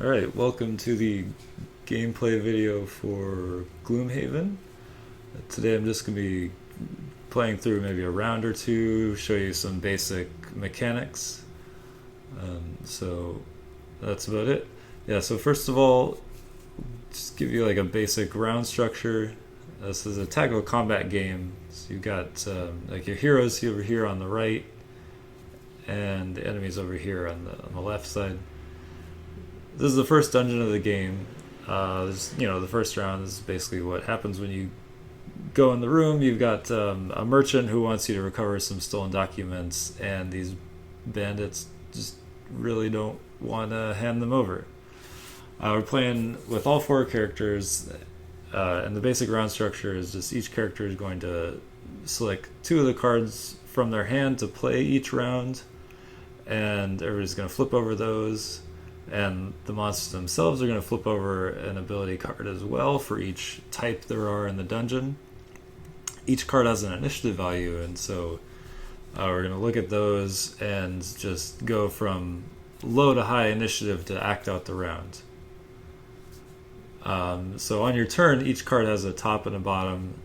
Alright, welcome to the gameplay video for Gloomhaven. Today I'm just going to be playing through maybe a round or two, show you some basic mechanics. So that's about it. Yeah, so first of all, just give you like a basic round structure. This is a tactical combat game. So you've got like your heroes over here on the right, and the enemies over here on the left side. This is the first dungeon of the game. The first round is basically what happens when you go in the room. You've got a merchant who wants you to recover some stolen documents, and these bandits just really don't want to hand them over. We're playing with all four characters, and the basic round structure is just each character is going to select two of the cards from their hand to play each round, and everybody's going to flip over those. And the monsters themselves are going to flip over an ability card as well for each type there are in the dungeon. Each card has an initiative value, and so we're going to look at those and just go from low to high initiative to act out the round. So on your turn, each card has a top and a bottom,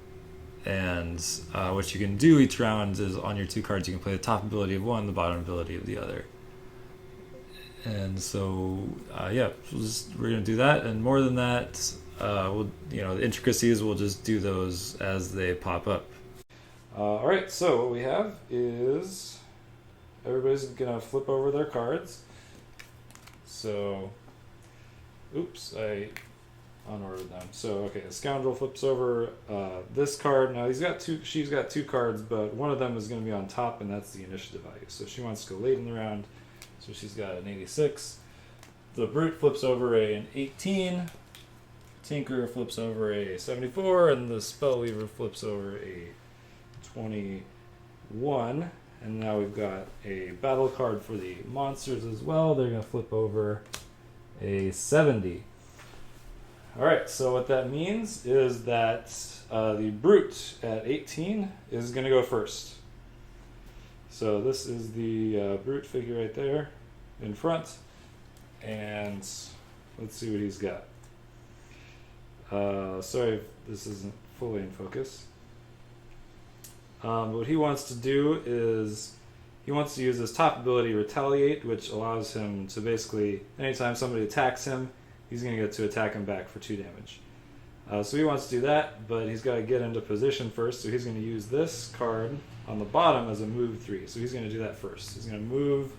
and what you can do each round is on your two cards you can play the top ability of one, the bottom ability of the other. And so, we're going to do that, and more than that, the intricacies, we'll just do those as they pop up. All right, so what we have is everybody's going to flip over their cards. So, oops, I unordered them. So, okay, the scoundrel flips over this card. Now, she's got two cards, but one of them is going to be on top, and that's the initiative value. So she wants to go late in the round. So she's got an 86. The brute flips over an 18. Tinker flips over a 74, and the spellweaver flips over a 21. And now we've got a battle card for the monsters as well. They're going to flip over a 70. Alright, so what that means is that the brute at 18 is going to go first. So this is the brute figure right there in front, and let's see what he's got. Sorry if this isn't fully in focus. What he wants to do is he wants to use his top ability, Retaliate, which allows him to basically, anytime somebody attacks him, he's going to get to attack him back for 2 damage. So he wants to do that, but he's got to get into position first, so he's going to use this card on the bottom as a move 3. So he's going to do that first. He's going to move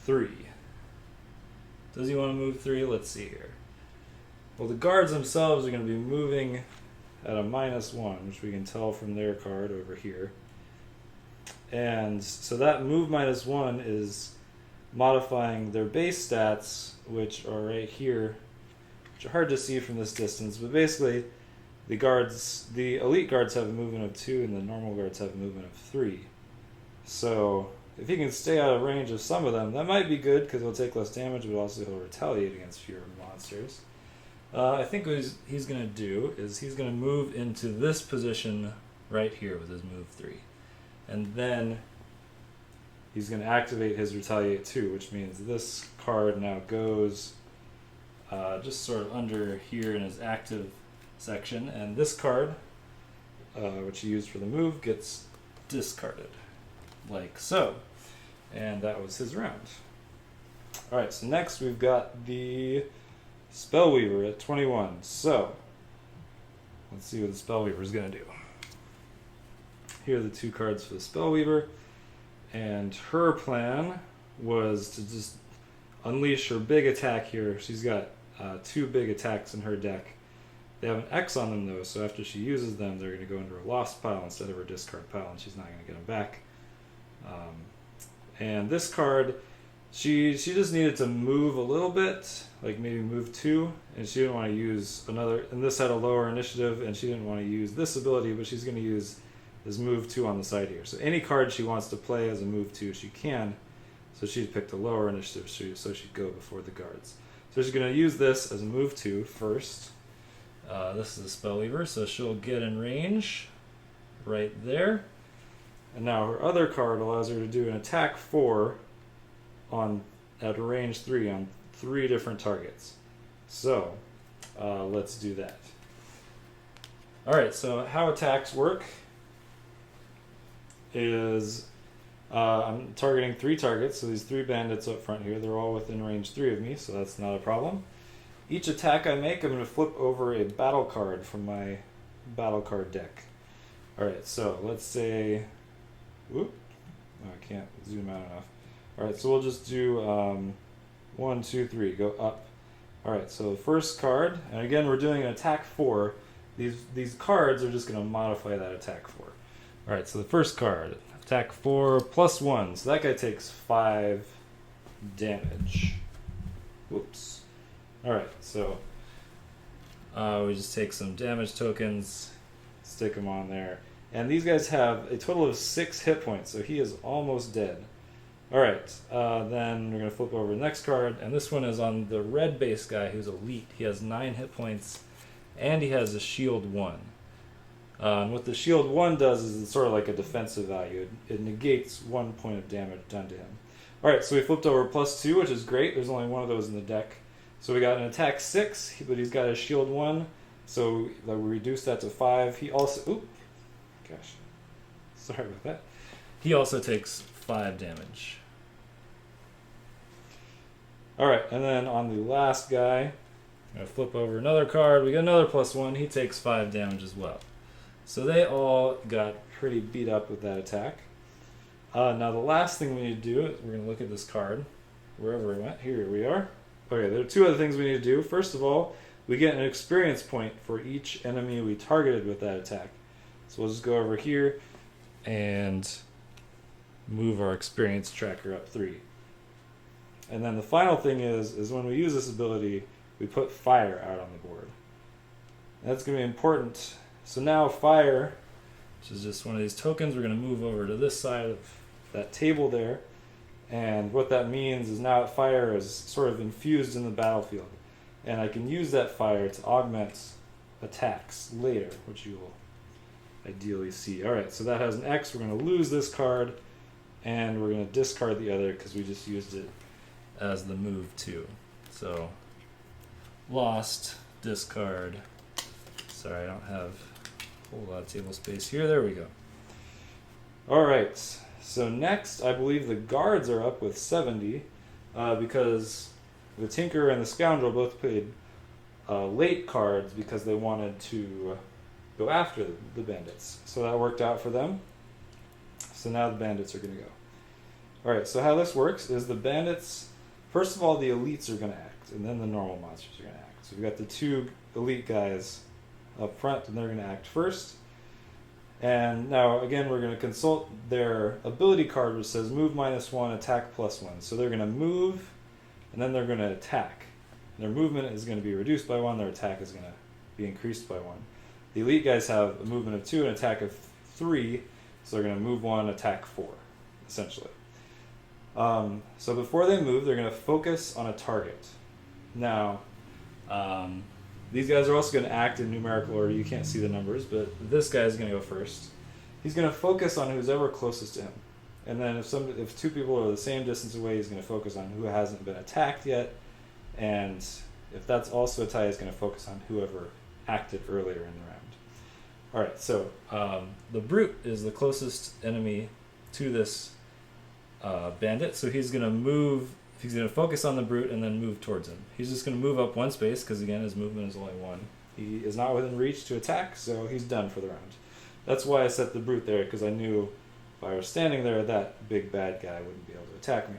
3. Does he want to move 3? Let's see here. Well, the guards themselves are going to be moving at a -1, which we can tell from their card over here. And so that move -1 is modifying their base stats, which are right here, which are hard to see from this distance, but basically the elite guards have a movement of 2 and the normal guards have a movement of 3. So if he can stay out of range of some of them, that might be good because he'll take less damage, but also he'll retaliate against fewer monsters. I think what he's going to do is he's going to move into this position right here with his move 3. And then he's going to activate his retaliate 2, which means this card now goes just sort of under here in his active section, and this card, which he used for the move, gets discarded, like so. And that was his round. Alright, so next we've got the Spellweaver at 21. So, let's see what the Spellweaver is going to do. Here are the 2 cards for the Spellweaver, and her plan was to just unleash her big attack here. She's got 2 big attacks in her deck. They have an X on them though, so after she uses them, they're going to go into her lost pile instead of her discard pile, and she's not going to get them back. And this card, she just needed to move a little bit, like maybe move 2, and she didn't want to use another, and this had a lower initiative, and she didn't want to use this ability, but she's going to use this move 2 on the side here. So any card she wants to play as a move 2, she can. So she picked a lower initiative, so she'd go before the guards. So she's going to use this as a move 2 first. This is a Spellweaver, so she'll get in range right there. And now her other card allows her to do an attack 4 at a range 3 on 3 different targets. So let's do that. Alright, so how attacks work is I'm targeting 3 targets, so these 3 bandits up front here, they're all within range 3 of me, so that's not a problem. Each attack I make, I'm going to flip over a battle card from my battle card deck. Alright, so let's say, whoop, oh, I can't zoom out enough. Alright, so we'll just do 1, 2, 3, go up. Alright, so the first card, and again we're doing an attack 4. These cards are just going to modify that attack 4. Alright, so the first card, attack 4 plus 1, so that guy takes 5 damage. Whoops. Alright, so we just take some damage tokens, stick them on there. And these guys have a total of 6 hit points, so he is almost dead. Alright, then we're going to flip over the next card, and this one is on the red base guy who's elite. He has 9 hit points, and he has a shield 1. And what the shield 1 does is it's sort of like a defensive value. It negates 1 point of damage done to him. Alright, so we flipped over plus 2, which is great. There's only one of those in the deck. So we got an attack 6, but he's got a shield 1, so we reduce that to 5. He also, oop, gosh, sorry about that. He also takes 5 damage. Alright, and then on the last guy, I'm going to flip over another card. We get another plus 1. He takes 5 damage as well. So they all got pretty beat up with that attack. Now the last thing we need to do is we're going to look at this card, wherever it went. Here we are. Okay, there are 2 other things we need to do. First of all, we get an experience point for each enemy we targeted with that attack. So we'll just go over here and move our experience tracker up 3. And then the final thing is when we use this ability, we put fire out on the board. And that's going to be important. So now fire, which is just one of these tokens, we're going to move over to this side of that table there. And what that means is now fire is sort of infused in the battlefield. And I can use that fire to augment attacks later, which you will ideally see. Alright, so that has an X. We're going to lose this card, and we're going to discard the other because we just used it as the move too. So, lost, discard. Sorry, I don't have a whole lot of table space here. There we go. Alright. So next, I believe the guards are up with 70 because the Tinker and the Scoundrel both played late cards because they wanted to go after the bandits. So that worked out for them. So now the bandits are going to go. Alright, so how this works is the bandits, first of all the elites are going to act, and then the normal monsters are going to act. So we've got the 2 elite guys up front, and they're going to act first. And now, again, we're going to consult their ability card, which says move -1, attack +1. So they're going to move, and then they're going to attack. Their movement is going to be reduced by 1, their attack is going to be increased by 1. The elite guys have a movement of 2, an attack of 3, so they're going to move 1, attack 4, essentially. So before they move, they're going to focus on a target. Now, these guys are also going to act in numerical order. You can't see the numbers, but this guy is going to go first. He's going to focus on who's ever closest to him. And then if 2 people are the same distance away, he's going to focus on who hasn't been attacked yet. And if that's also a tie, he's going to focus on whoever acted earlier in the round. Alright, so the Brute is the closest enemy to this bandit. So he's going to move. He's going to focus on the Brute and then move towards him. He's just going to move up 1 space because, again, his movement is only 1. He is not within reach to attack, so he's done for the round. That's why I set the Brute there, because I knew if I were standing there, that big bad guy wouldn't be able to attack me.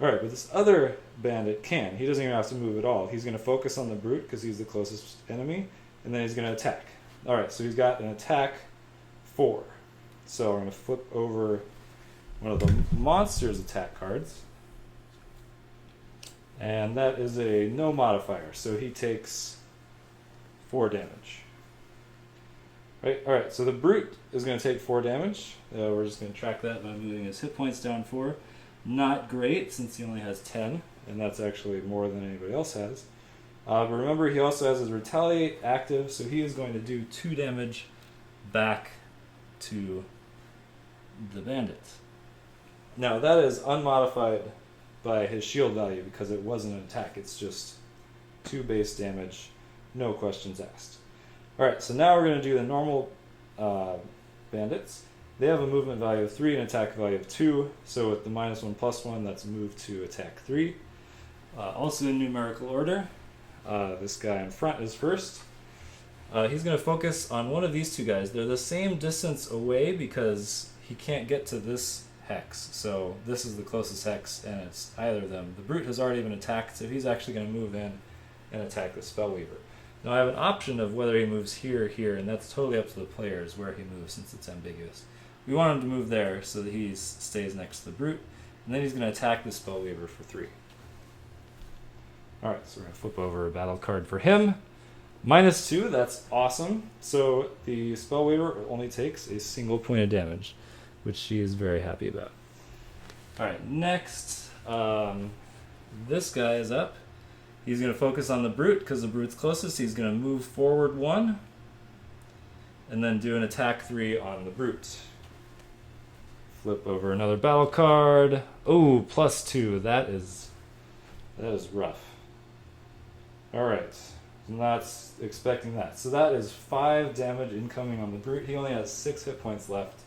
Alright, but this other bandit can. He doesn't even have to move at all. He's going to focus on the Brute because he's the closest enemy, and then he's going to attack. Alright, so he's got an attack 4. So I'm going to flip over one of the monster's attack cards. And that is a no modifier, so he takes 4 damage. Right? Alright, so the Brute is going to take 4 damage. We're just going to track that by moving his hit points down 4. Not great, since he only has 10, and that's actually more than anybody else has. But remember, he also has his Retaliate active, so he is going to do 2 damage back to the bandits. Now, that is unmodified by his shield value because it wasn't an attack. It's just 2 base damage, no questions asked. Alright, so now we're going to do the normal bandits. They have a movement value of 3 and attack value of 2, so with the -1/+1, that's moved to attack 3. Also in numerical order, this guy in front is first. He's going to focus on one of these 2 guys. They're the same distance away because he can't get to this hex, so this is the closest hex, and it's either of them. The brute has already been attacked, so he's actually going to move in and attack the Spellweaver. Now I have an option of whether he moves here or here, and that's totally up to the players where he moves since it's ambiguous. We want him to move there so that he stays next to the brute, and then he's going to attack the Spellweaver for 3. Alright, so we're going to flip over a battle card for him. -2, that's awesome. So the Spellweaver only takes a single point of damage, which she is very happy about. Alright, next, this guy is up. He's going to focus on the brute because the brute's closest. He's going to move forward 1 and then do an attack 3 on the brute. Flip over another battle card. Oh, +2. That is rough. Alright, not expecting that. So that is 5 damage incoming on the brute. He only has 6 hit points left.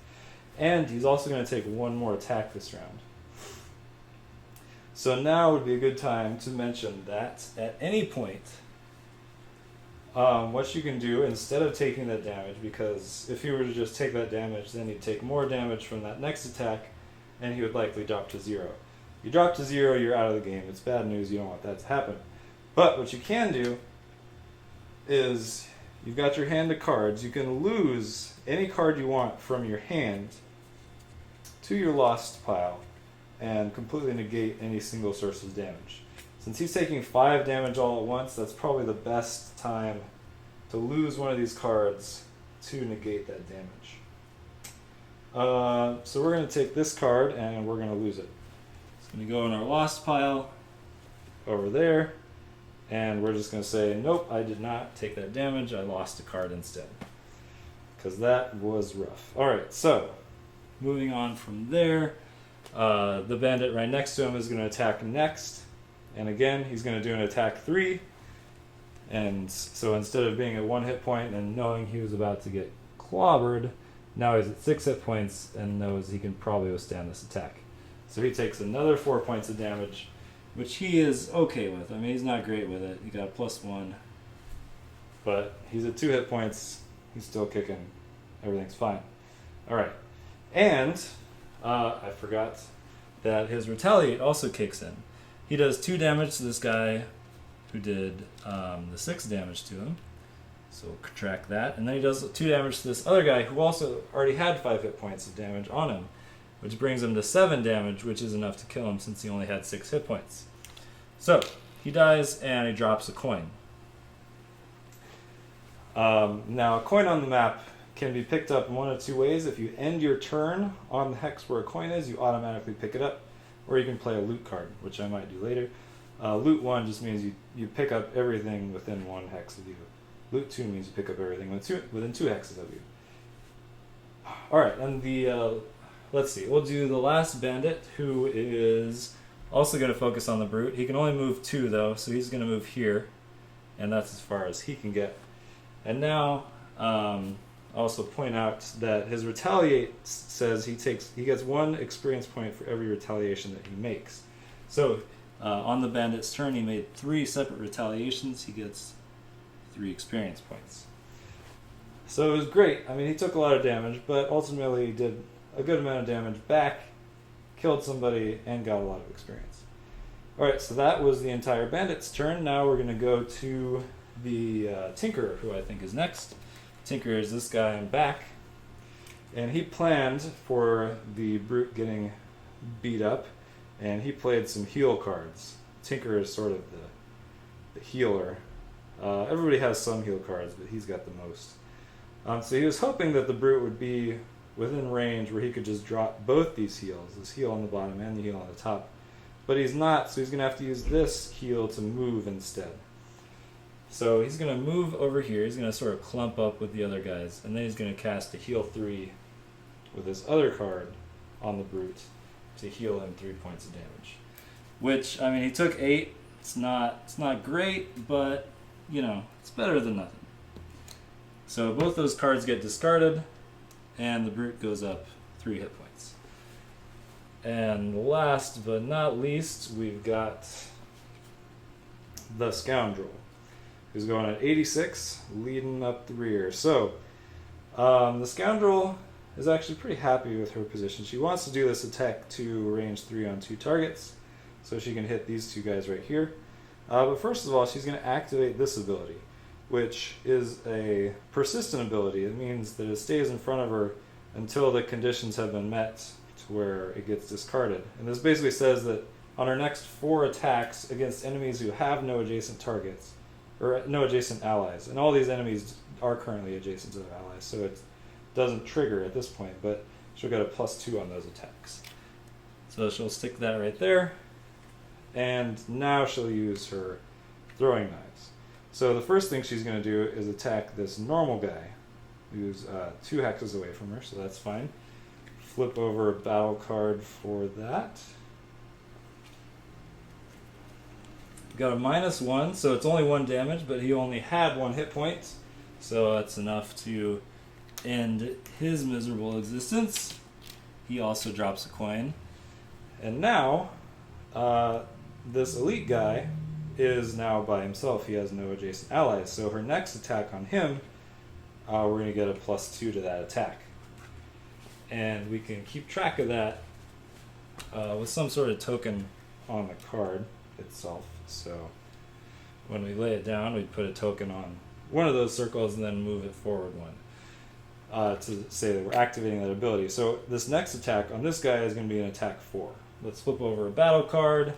And he's also going to take 1 more attack this round. So now would be a good time to mention that at any point, what you can do instead of taking that damage, because if you were to just take that damage, then you'd take more damage from that next attack, and he would likely drop to 0. You drop to 0, you're out of the game. It's bad news. You don't want that to happen. But what you can do is you've got your hand of cards. You can lose any card you want from your hand to your lost pile and completely negate any single source of damage. Since he's taking 5 damage all at once, that's probably the best time to lose one of these cards to negate that damage. So we're going to take this card and we're going to lose it. It's going to go in our lost pile over there, and we're just going to say, nope, I did not take that damage, I lost a card instead. Because that was rough. Alright, so moving on from there, the bandit right next to him is going to attack next, and again he's going to do an attack 3, and so instead of being at 1 hit point and knowing he was about to get clobbered, now he's at 6 hit points and knows he can probably withstand this attack. So he takes another 4 points of damage, which he is okay with. I mean, he's not great with it. He got +1, but he's at 2 hit points. He's still kicking. Everything's fine. Alright, and I forgot that his retaliate also kicks in. He does 2 damage to this guy who did the 6 damage to him. So we'll subtract that. And then he does 2 damage to this other guy who also already had 5 hit points of damage on him, which brings him to 7 damage, which is enough to kill him since he only had 6 hit points. So he dies and he drops a coin. Now a coin on the map can be picked up in one of 2 ways. If you end your turn on the hex where a coin is, you automatically pick it up, or you can play a loot card, which I might do later. Loot 1 just means you pick up everything within 1 hex of you. Loot 2 means you pick up everything within 2 hexes of you. Alright, and let's see, we'll do the last bandit, who is also going to focus on the brute. He can only move 2 though, so he's going to move here, and that's as far as he can get. And now, also point out that his retaliate says he gets 1 experience point for every retaliation that he makes. So on the bandit's turn, he made 3 separate retaliations. He gets 3 experience points. So it was great. I mean, he took a lot of damage, but ultimately he did a good amount of damage back, killed somebody, and got a lot of experience. Alright, so that was the entire bandit's turn. Now we're going to go to the Tinkerer, who I think is next. Tinkerer is this guy in back, and he planned for the brute getting beat up, and he played some heal cards. Tinkerer is sort of the healer. Everybody has some heal cards, but he's got the most. So he was hoping that the brute would be within range where he could just drop both these heals, this heal on the bottom and the heal on the top. But he's not, so he's going to have to use this heal to move instead. So he's going to move over here, he's going to sort of clump up with the other guys, and then he's going to cast a heal 3 with this other card on the brute to heal him 3 points of damage. which, I mean, he took 8. It's not great, but, you know, it's better than nothing. So both those cards get discarded, and the Brute goes up 3 hit points. And last but not least, we've got the Scoundrel, who's going at 86, leading up the rear. So the Scoundrel is actually pretty happy with her position. She wants to do this attack to range 3 on 2 targets, so she can hit these 2 guys right here. But first of all, she's going to activate this ability, which is a persistent ability. It means that it stays in front of her until the conditions have been met to where it gets discarded. And this basically says that on her next 4 attacks against enemies who have no adjacent targets, or no adjacent allies, and all these enemies are currently adjacent to their allies, so it doesn't trigger at this point, but she'll get a +2 on those attacks. So she'll stick that right there, and now she'll use her throwing knives. So the first thing she's going to do is attack this normal guy, who's 2 hexes away from her, so that's fine. Flip over a battle card for that. Got a -1, so it's only 1 damage, but he only had 1 hit point, so that's enough to end his miserable existence. He also drops a coin. And now, this elite guy is now by himself. He has no adjacent allies, so her next attack on him, we're going to get a +2 to that attack. And we can keep track of that with some sort of token on the card itself. So when we lay it down, we put a token on one of those circles and then move it forward 1 to say that we're activating that ability. So this next attack on this guy is going to be an attack 4. Let's flip over a battle card,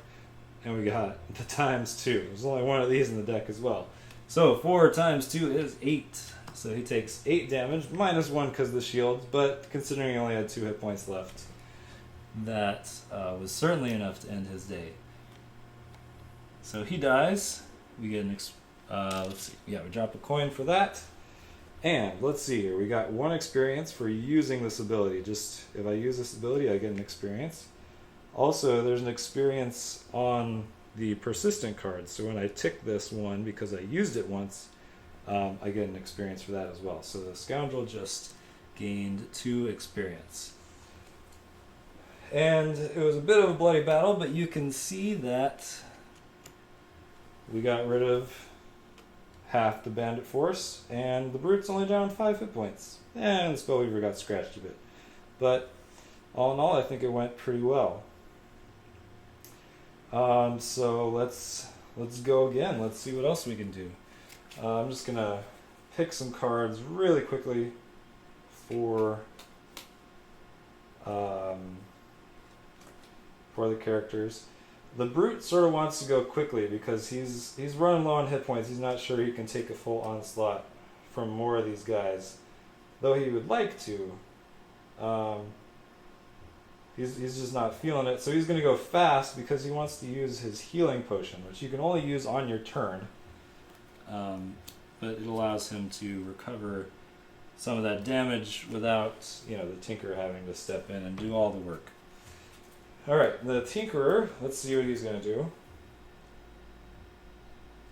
and we got the ×2. There's only one of these in the deck as well. So 4 times 2 is 8. So he takes 8 damage, -1 because of the shield, but considering he only had 2 hit points left, that was certainly enough to end his day. So he dies. We get an let's see. Yeah, we drop a coin for that. And let's see here. We got 1 experience for using this ability. Just if I use this ability, I get an experience. Also, there's an experience on the persistent card. So when I tick this 1 because I used it once, I get an experience for that as well. So the Scoundrel just gained 2 experience. And it was a bit of a bloody battle, but you can see that we got rid of half the bandit force, and the Brute's only down 5 hit points. And the Spellweaver got scratched a bit. But all in all, I think it went pretty well. So let's go again. Let's see what else we can do. I'm just going to pick some cards really quickly for the characters. The Brute sort of wants to go quickly because he's running low on hit points. He's not sure he can take a full onslaught from more of these guys, though he would like to. He's just not feeling it, so he's going to go fast because he wants to use his healing potion, which you can only use on your turn, but it allows him to recover some of that damage without, the Tinkerer having to step in and do all the work. Alright, the Tinkerer, let's see what he's going to do.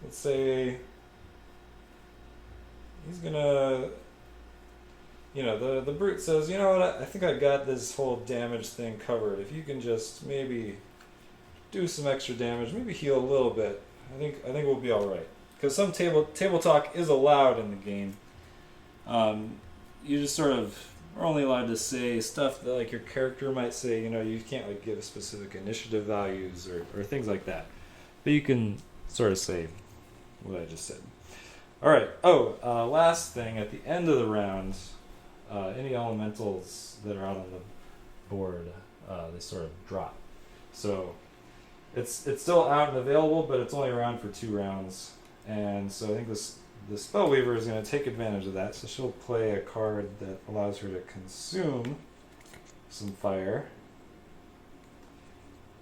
Let's say he's going to, the Brute says, you know what, I think I got this whole damage thing covered. If you can just maybe do some extra damage, maybe heal a little bit, I think we'll be alright. Because some table talk is allowed in the game. You just sort of are only allowed to say stuff that like your character might say. You can't like give specific initiative values or things like that. But you can sort of say what I just said. Alright, last thing, at the end of the round, any elementals that are out on the board, they sort of drop. So it's still out and available, but it's only around for 2 rounds. And so I think the Spellweaver is going to take advantage of that, so she'll play a card that allows her to consume some fire.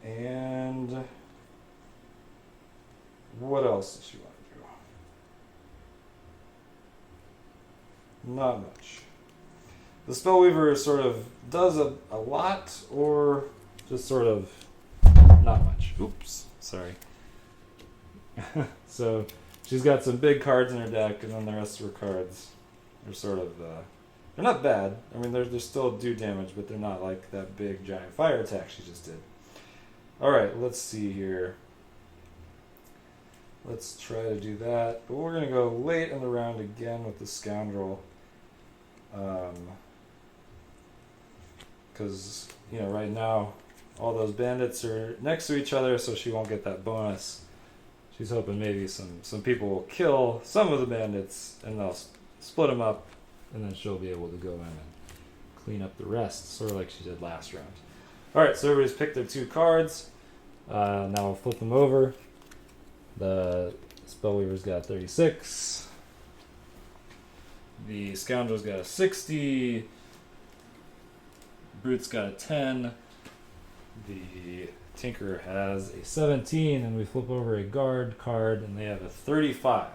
And what else does she want to do? Not much. The Spellweaver sort of does a lot, or just sort of not much. Oops, sorry. So she's got some big cards in her deck, and then the rest of her cards are sort of, they're not bad. I mean, they're still do damage, but they're not like that big giant fire attack she just did. Alright, let's see here. Let's try to do that. But we're going to go late in the round again with the Scoundrel. Because, you know, right now all those bandits are next to each other, so she won't get that bonus. She's hoping maybe some people will kill some of the bandits, and they'll split them up, and then she'll be able to go in and clean up the rest, sort of like she did last round. Alright, so everybody's picked their 2 cards. Now we'll flip them over. The Spellweaver's got 36. The Scoundrel's got a 60. Brute's got a 10. The Tinkerer has a 17, and we flip over a guard card, and they have a 35.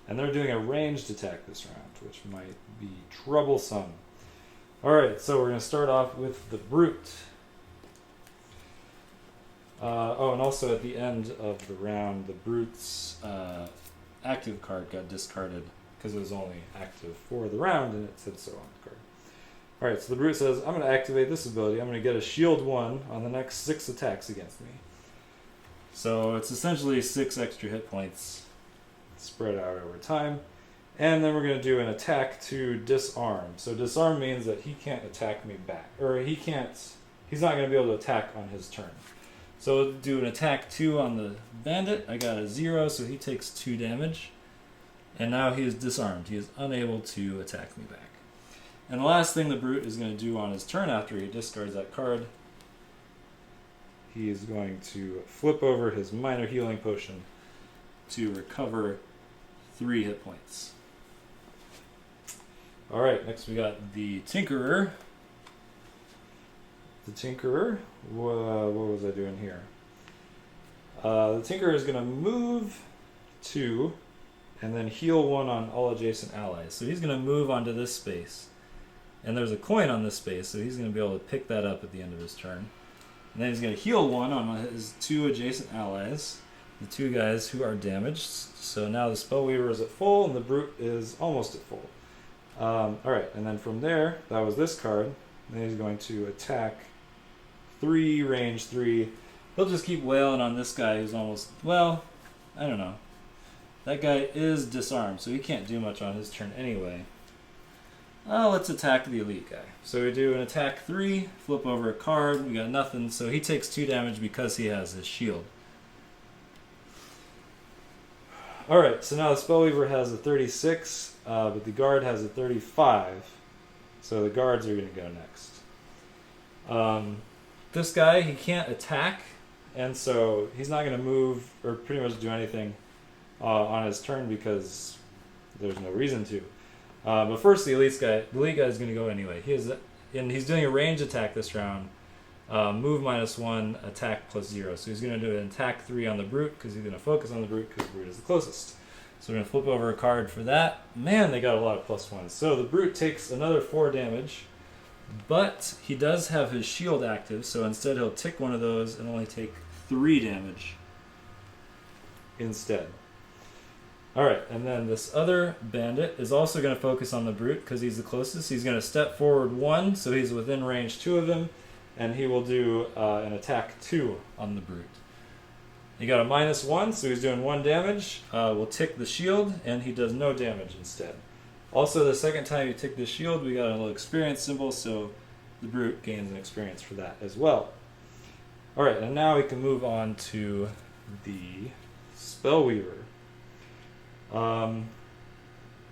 And they're doing a ranged attack this round, which might be troublesome. Alright, so we're going to start off with the Brute. Oh, and also at the end of the round, the Brute's active card got discarded because it was only active for the round, and it said so on the card. Alright, so the Brute says, I'm going to activate this ability. I'm going to get a shield 1 on the next 6 attacks against me. So it's essentially 6 extra hit points spread out over time. And then we're going to do an attack to disarm. So disarm means that he can't attack me back. Or he's not going to be able to attack on his turn. So we'll do an attack 2 on the bandit. I got a 0, so he takes 2 damage. And now he is disarmed. He is unable to attack me back. And the last thing the Brute is going to do on his turn after he discards that card, he is going to flip over his minor healing potion to recover 3 hit points. Alright, next we got the Tinkerer. The Tinkerer, what was I doing here? The Tinkerer is going to move 2 and then heal 1 on all adjacent allies. So he's going to move onto this space. And there's a coin on this space, so he's going to be able to pick that up at the end of his turn. And then he's going to heal 1 on his 2 adjacent allies, the 2 guys who are damaged. So now the Spellweaver is at full, and the Brute is almost at full. Alright, and then from there, that was this card. Then he's going to attack 3, range 3. He'll just keep wailing on this guy who's almost, well, I don't know. That guy is disarmed, so he can't do much on his turn anyway. Let's attack the elite guy. So we do an attack 3, flip over a card, we got nothing, so he takes 2 damage because he has his shield. Alright, so now the Spellweaver has a 36, but the guard has a 35, so the guards are going to go next. This guy, he can't attack, and so he's not going to move or pretty much do anything on his turn because there's no reason to. But first, the elite guy is going to go anyway. He's doing a range attack this round. Move -1, attack +0. So he's going to do an attack 3 on the Brute because he's going to focus on the Brute because the Brute is the closest. So we're going to flip over a card for that. Man, they got a lot of +1s. So the Brute takes another 4 damage, but he does have his shield active, so instead he'll tick one of those and only take 3 damage instead. Alright, and then this other bandit is also going to focus on the Brute because he's the closest. He's going to step forward 1, so he's within range 2 of him, and he will do an attack 2 on the Brute. He got a -1, so he's doing 1 damage. We'll tick the shield, and he does no damage instead. Also, the second time you tick the shield, we got a little experience symbol, so the Brute gains an experience for that as well. Alright, and now we can move on to the Spellweaver.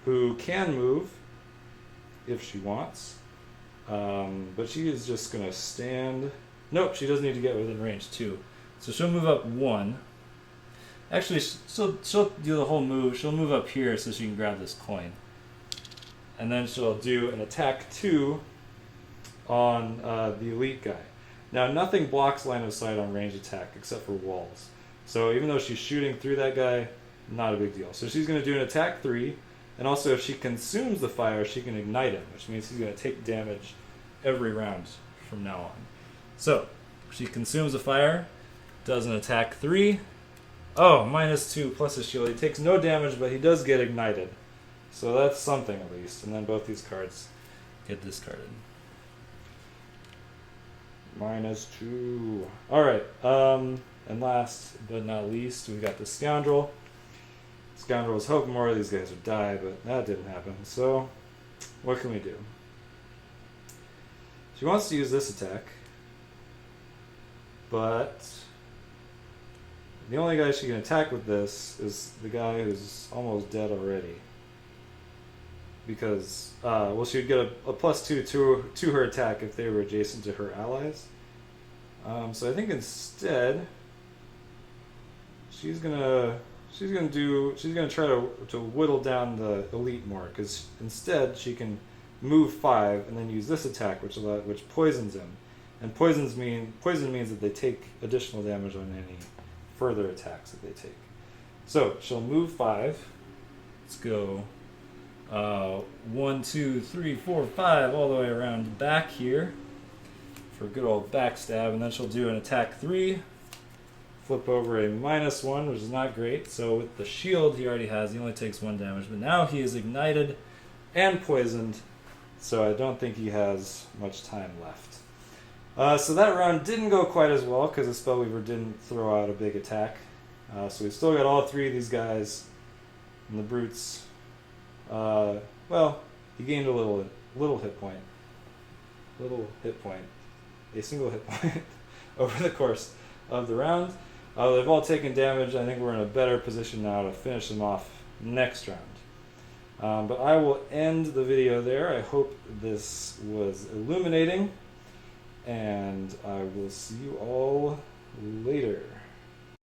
Who can move if she wants, but she is just going to stand. Nope, she doesn't need to get within range 2. So she'll move up 1. Actually, she'll do the whole move. She'll move up here so she can grab this coin. And then she'll do an attack 2 on the elite guy. Now, nothing blocks line of sight on range attack except for walls. So even though she's shooting through that guy, not a big deal. So she's going to do an attack 3, and also if she consumes the fire, she can ignite him, which means he's going to take damage every round from now on. So she consumes the fire, does an attack 3. Oh, -2 plus his shield. He takes no damage, but he does get ignited. So that's something at least. And then both these cards get discarded. -2. Alright, and last but not least, we got the Scoundrel. Scoundrel was hoping more of these guys would die, but that didn't happen. So, what can we do? She wants to use this attack, but the only guy she can attack with this is the guy who's almost dead already. Because, well, she would get a +2 to her attack if they were adjacent to her allies. So I think instead, she's gonna try to whittle down the elite more. Because instead, she can move 5 and then use this attack, which poisons him. And poison means that they take additional damage on any further attacks that they take. So she'll move 5. Let's go 1, 2, 3, 4, 5 all the way around back here for a good old backstab, and then she'll do an attack 3. Flip over a -1, which is not great. So with the shield he already has, he only takes 1 damage, but now he is ignited and poisoned, so I don't think he has much time left. So that round didn't go quite as well because the Spellweaver didn't throw out a big attack. So we still got all 3 of these guys, and the brutes. Well, he gained a little hit point, a single hit point over the course of the round. They've all taken damage. I think we're in a better position now to finish them off next round. But I will end the video there. I hope this was illuminating, and I will see you all later.